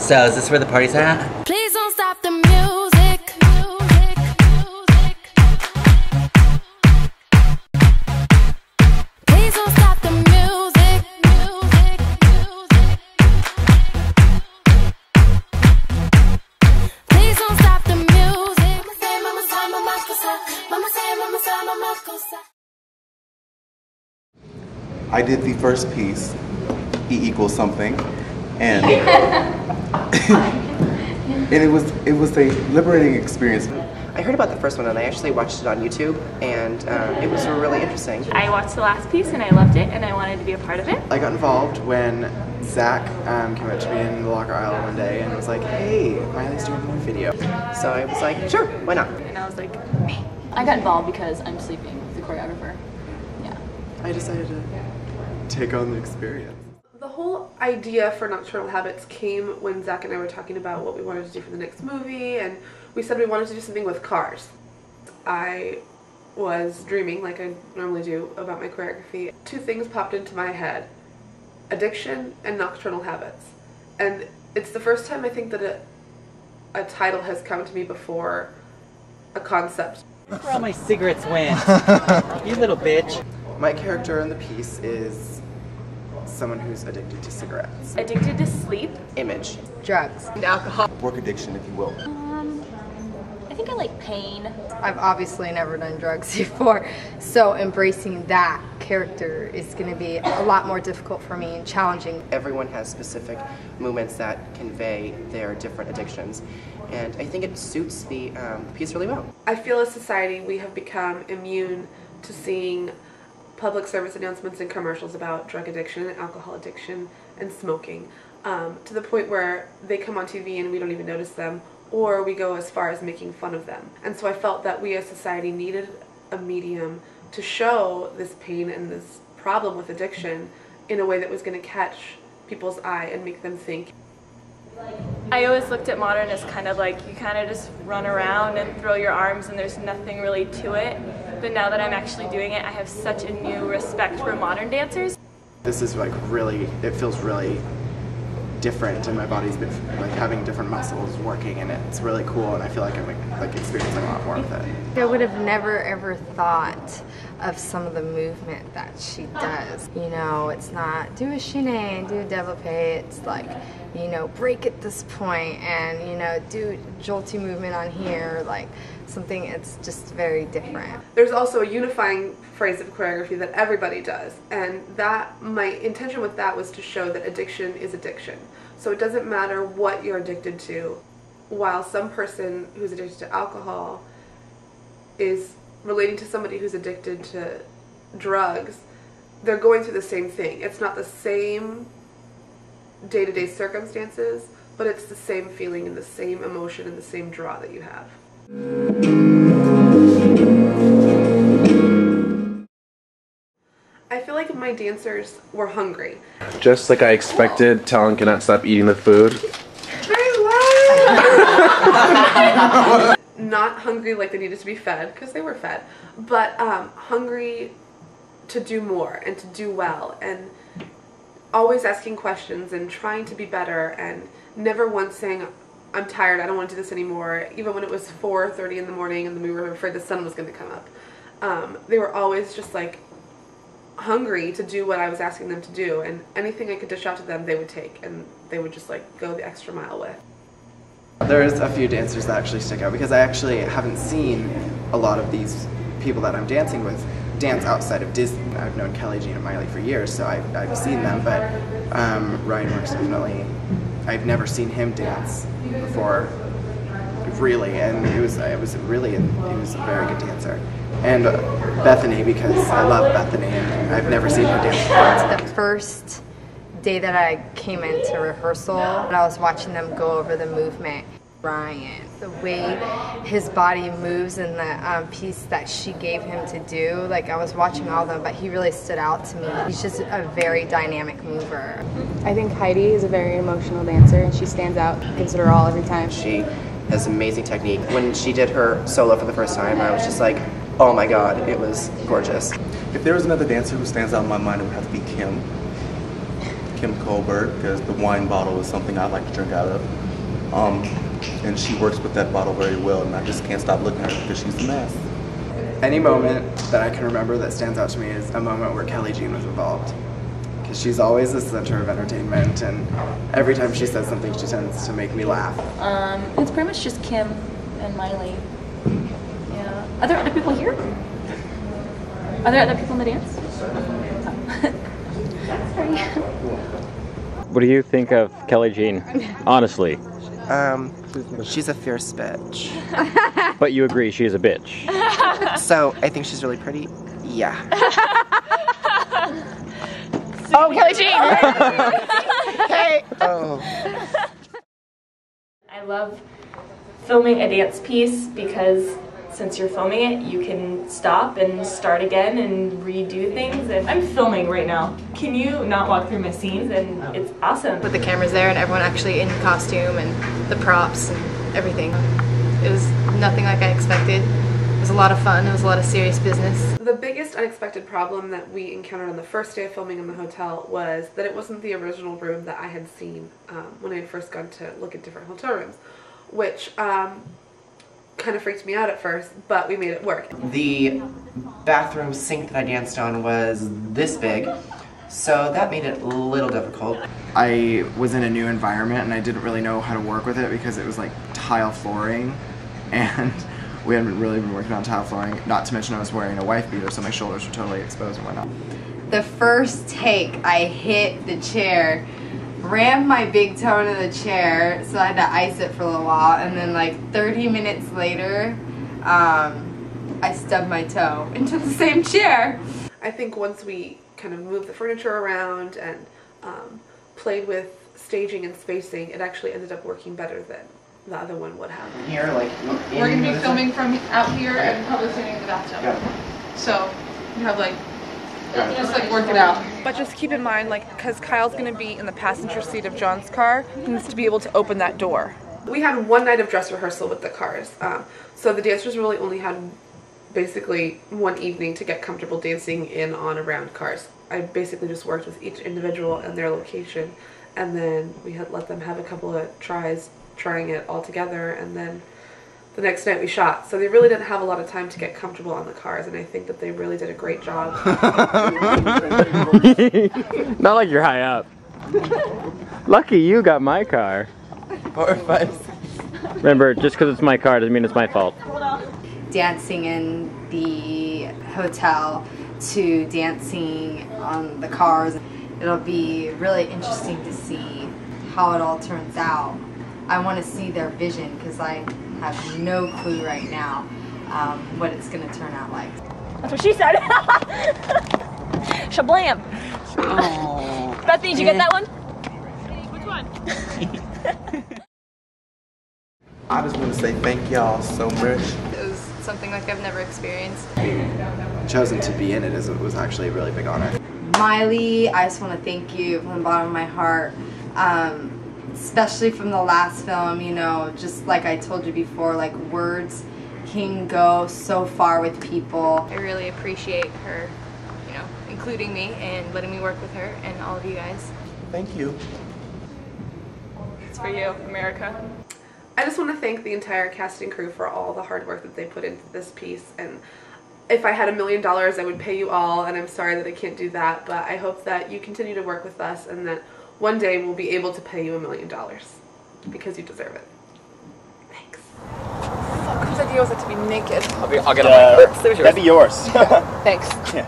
So is this where the party's at? Please don't stop the music. Please don't stop the music. Please don't stop the music. I did the first piece, E equals something, and and it was a liberating experience. I heard about the first one and I actually watched it on YouTube, and it was really interesting. I watched the last piece and I loved it and I wanted to be a part of it. I got involved when Zach came up to me in the locker aisle one day and was like, hey, Miley's doing a new video. So I was like, sure, why not? And I was like, I got involved because I'm sleeping with the choreographer. Yeah. I decided to take on the experience. The whole idea for Nocturnal Habits came when Zach and I were talking about what we wanted to do for the next movie, and we said we wanted to do something with cars. I was dreaming, like I normally do, about my choreography. Two things popped into my head: addiction and nocturnal habits. And it's the first time I think that a title has come to me before a concept. Look where all my cigarettes went. You little bitch. My character in the piece is someone who's addicted to cigarettes. addicted to sleep. Image. Drugs. And alcohol. Work addiction, if you will. I think I like pain. I've obviously never done drugs before, so embracing that character is going to be a lot more difficult for me and challenging. Everyone has specific movements that convey their different addictions, and I think it suits the piece really well. I feel as society we have become immune to seeing public service announcements and commercials about drug addiction and alcohol addiction and smoking, to the point where they come on TV and we don't even notice them, or we go as far as making fun of them. And so I felt that we as society needed a medium to show this pain and this problem with addiction in a way that was going to catch people's eye and make them think. I always looked at modern as kind of like you kind of just run around and throw your arms and there's nothing really to it. But now that I'm actually doing it, I have such a new respect for modern dancers. This is like really, it feels really different, and my body's been like having different muscles working, and it's really cool, and I feel like I'm like experiencing a lot more with it. I would have never ever thought of some of the movement that she does. You know, it's not do a chaîné and do a développé, it's like, you know, break at this point and, you know, do jolty movement on here, like something, it's just very different. There's also a unifying phrase of choreography that everybody does, and that my intention with that was to show that addiction is addiction. So it doesn't matter what you're addicted to. While some person who's addicted to alcohol is relating to somebody who's addicted to drugs, they're going through the same thing. It's not the same day-to-day circumstances, but it's the same feeling and the same emotion and the same draw that you have. I feel like my dancers were hungry. Just like I expected, Talon cannot stop eating the food. Not hungry like they needed to be fed, because they were fed, but hungry to do more and to do well, and always asking questions and trying to be better, and never once saying, I'm tired, I don't want to do this anymore, even when it was 4:30 in the morning and we were afraid the sun was going to come up. They were always just like hungry to do what I was asking them to do, and anything I could dish out to them they would take, and they would just like go the extra mile with. There's a few dancers that actually stick out because I actually haven't seen a lot of these people that I'm dancing with dance outside of Disney. I've known Kelly, Jean, and Miley for years, so I've seen them, but Ryan Works definitely, I've never seen him dance before, really, and he was a very good dancer. And Bethany, because I love Bethany, and I've never seen her dance before. The first day that I came into rehearsal, and I was watching them go over the movement. Ryan, the way his body moves in the piece that she gave him to do, like I was watching all of them, but he really stood out to me. He's just a very dynamic mover. I think Heidi is a very emotional dancer, and she stands out, gives it her all every time. She has amazing technique. When she did her solo for the first time, I was just like, oh my god, it was gorgeous. If there was another dancer who stands out in my mind, it would have to be Kim. Kim Colbert, because the wine bottle is something I like to drink out of. And she works with that bottle very well, and I just can't stop looking at her because she's the mess. Any moment that I can remember that stands out to me is a moment where Kelly Jean was involved. Because she's always the center of entertainment, and every time she says something, she tends to make me laugh. It's pretty much just Kim and Miley. Yeah. Are there other people here? Are there other people in the dance? Sorry. What do you think of Kelly Jean, honestly? She's a fierce bitch. But you agree she is a bitch. So, I think she's really pretty? Yeah. Oh, Kelly Jean! Hey! Oh. I love filming a dance piece because since you're filming it, you can stop and start again and redo things. And I'm filming right now. Can you not walk through my scenes? And it's awesome. With the cameras there and everyone actually in costume and the props and everything. It was nothing like I expected. It was a lot of fun. It was a lot of serious business. The biggest unexpected problem that we encountered on the first day of filming in the hotel was that it wasn't the original room that I had seen when I had first gone to look at different hotel rooms, which kind of freaked me out at first, but we made it work. The bathroom sink that I danced on was this big, so that made it a little difficult. I was in a new environment and I didn't really know how to work with it because it was like tile flooring, and we hadn't really been working on tile flooring, not to mention I was wearing a wife beater, so my shoulders were totally exposed and whatnot. The first take, I hit the chair, rammed my big toe into the chair, so I had to ice it for a little while, and then like 30 minutes later, I stubbed my toe into the same chair. I think once we kind of moved the furniture around and played with staging and spacing, it actually ended up working better than the other one would have. Here, like, we're going to be filming from out here and probably sitting in the bathtub. Yeah. So you have like, just like work it out. But just keep in mind, like, because Kyle's going to be in the passenger seat of John's car, he needs to be able to open that door. We had one night of dress rehearsal with the cars, so the dancers really only had basically one evening to get comfortable dancing in, on, around cars. I basically just worked with each individual and their location, and then we had let them have a couple of tries trying it all together, and then the next night we shot. So they really didn't have a lot of time to get comfortable on the cars, and I think that they really did a great job. Not like you're high up. Lucky you got my car. 4 or 5. Remember, just because it's my car doesn't mean it's my fault. Dancing in the hotel to dancing on the cars. It'll be really interesting to see how it all turns out. I want to see their vision because I have no clue right now what it's going to turn out like. That's what she said. Shablam. Oh. Bethany, did you get that one? Which one? I just want to say thank y'all so much. It was something like I've never experienced. Being chosen to be in it was actually a really big honor. Miley, I just want to thank you from the bottom of my heart. Especially from the last film, you know, just like I told you before, like words can go so far with people. I really appreciate her, you know, including me and letting me work with her and all of you guys. Thank you. It's for you, America. I just want to thank the entire cast and crew for all the hard work that they put into this piece, and if I had $1 million, I would pay you all, and I'm sorry that I can't do that, but I hope that you continue to work with us and that one day we'll be able to pay you $1 million because you deserve it. Thanks. Fuck, whose idea was it to be naked? I'll get on my car. That'd be yours. Thanks. Yeah.